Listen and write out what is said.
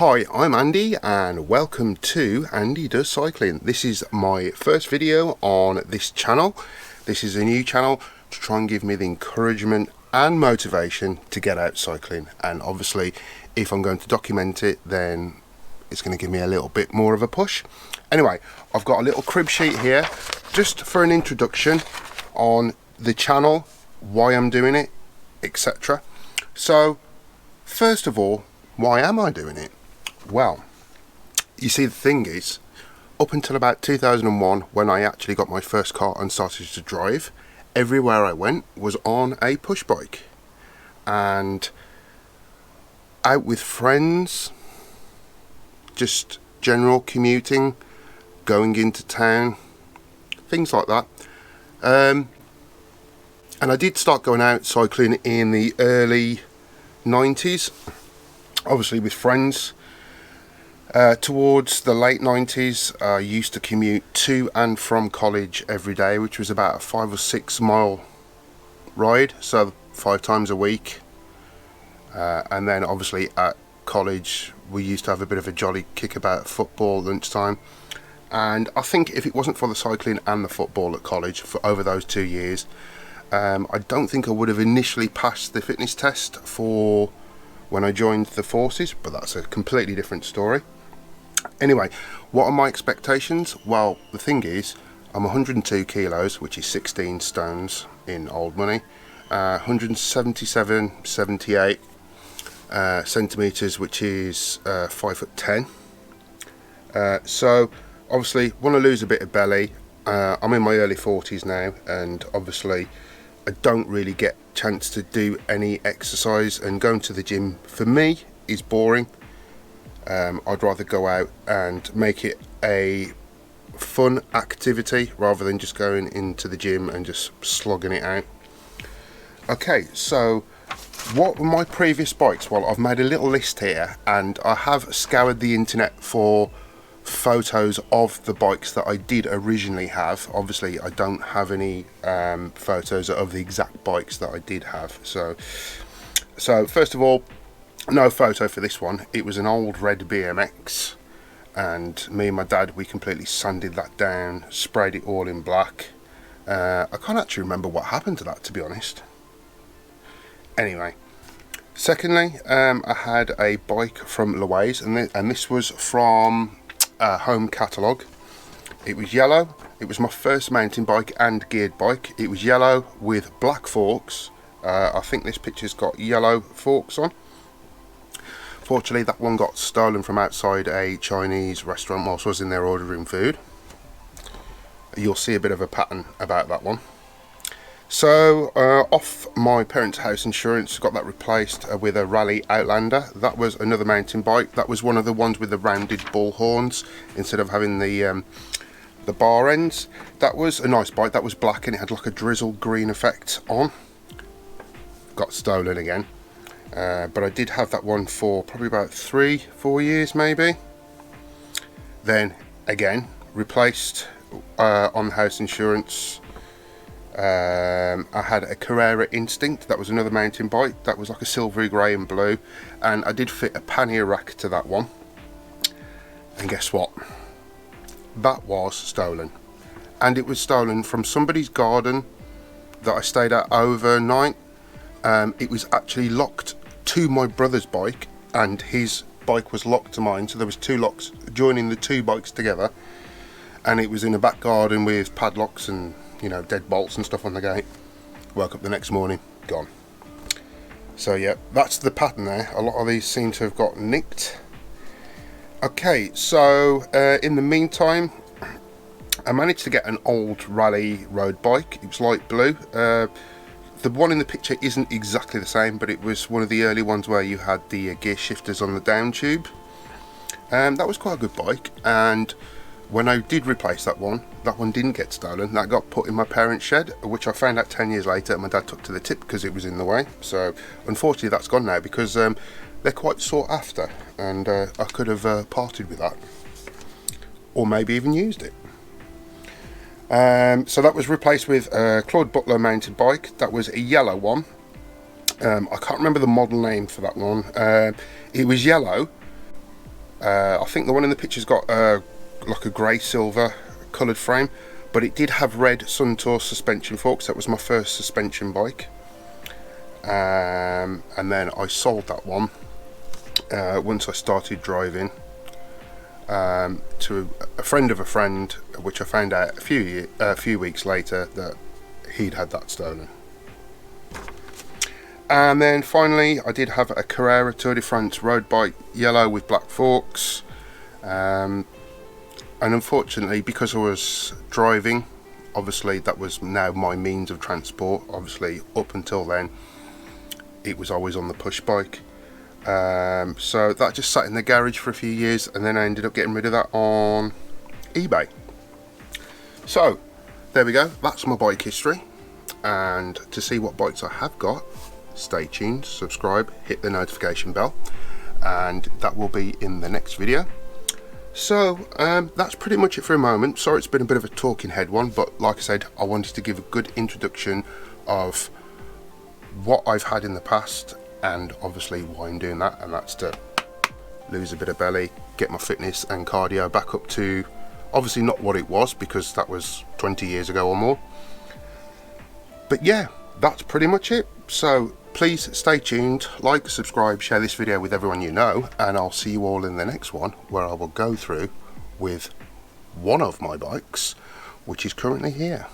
Hi, I'm Andy and welcome to Andy Does Cycling. This is my first video on this channel. This is a new channel to try and give me the encouragement and motivation to get out cycling, and obviously if I'm going to document it then it's going to give me a little bit more of a push. Anyway, I've got a little crib sheet here just for an introduction on the channel, why I'm doing it, etc. So first of all, why am I doing it? Well, you see, the thing is, up until about 2001, when I actually got my first car and started to drive, everywhere I went was on a push bike, and out with friends, just general commuting, going into town, things like that. And I did start going out cycling in the early 90s, obviously with friends. Towards the late 90s, I used to commute to and from college every day, which was about a 5 or 6 mile ride, so 5 times a week. And then obviously at college we used to have a bit of a jolly kickabout football lunchtime, and I think if it wasn't for the cycling and the football at college for over those 2 years, I don't think I would have initially passed the fitness test for when I joined the forces, but that's a completely different story. Anyway, what are my expectations? Well, the thing is, I'm 102 kilos, which is 16 stones in old money, 177, 78 centimetres, which is 5'10". So obviously want to lose a bit of belly. I'm in my early 40s now, and obviously I don't really get a chance to do any exercise, and going to the gym for me is boring. I'd rather go out and make it a fun activity rather than just going into the gym and just slogging it out. Okay, so what were my previous bikes? Well, I've made a little list here, and I have scoured the internet for photos of the bikes that I did originally have. Obviously I don't have any photos of the exact bikes that I did have, so first of all, no photo for this one. It was an old red BMX, and me and my dad, we completely sanded that down, sprayed it all in black. I can't actually remember what happened to that, to be honest. Anyway, secondly, I had a bike from Lew-ways, and this was from home catalogue. It was yellow. It was my first mountain bike and geared bike. It was yellow with black forks. I think this picture's got yellow forks on. Fortunately, that one got stolen from outside a Chinese restaurant whilst I was in there ordering food. You'll see a bit of a pattern about that one. So off my parents' house insurance, got that replaced with a Rally Outlander. That was another mountain bike. That was one of the ones with the rounded bull horns instead of having the bar ends. That was a nice bike. That was black and it had like a drizzle green effect on. Got stolen again. But I did have that one for probably about 3-4 years maybe. Then again replaced on the house insurance. I had a Carrera Instinct. That was another mountain bike. That was like a silvery grey and blue, and I did fit a pannier rack to that one, and guess what, that was stolen. And it was stolen from somebody's garden that I stayed at overnight. It was actually locked to my brother's bike, and his bike was locked to mine, so there was 2 locks joining the 2 bikes together, and it was in a back garden with padlocks and, you know, dead bolts and stuff on the gate. Woke up the next morning, gone. So yeah, that's the pattern there. A lot of these seem to have got nicked. Okay, so in the meantime, I managed to get an old rally road bike. It was light blue. The one in the picture isn't exactly the same, but it was one of the early ones where you had the gear shifters on the down tube. That was quite a good bike, and when I did replace that one didn't get stolen. That got put in my parents' shed, which I found out 10 years later, and my dad took to the tip because it was in the way. So unfortunately that's gone now, because they're quite sought after, and I could have parted with that, or maybe even used it. So that was replaced with a Claude Butler mounted bike. That was a yellow one. I can't remember the model name for that one. It was yellow, I think the one in the picture's got like a grey silver coloured frame, but it did have red Suntour suspension forks. That was my first suspension bike, and then I sold that one once I started driving to a friend of a friend, which I found out a few weeks later that he'd had that stolen. And then finally I did have a Carrera Tour de France road bike, yellow with black forks, and unfortunately, because I was driving, obviously that was now my means of transport. Obviously up until then it was always on the push bike, so that just sat in the garage for a few years, and then I ended up getting rid of that on eBay. So there we go, that's my bike history. And to see what bikes I have got, stay tuned, subscribe, hit the notification bell, and that will be in the next video. So that's pretty much it for a moment. Sorry it's been a bit of a talking head one, but like I said, I wanted to give a good introduction of what I've had in the past and obviously why I'm doing that, and that's to lose a bit of belly, get my fitness and cardio back up to obviously not what it was, because that was 20 years ago or more. But yeah, that's pretty much it. So please stay tuned, like, subscribe, share this video with everyone you know, and I'll see you all in the next one, where I will go through with one of my bikes, which is currently here.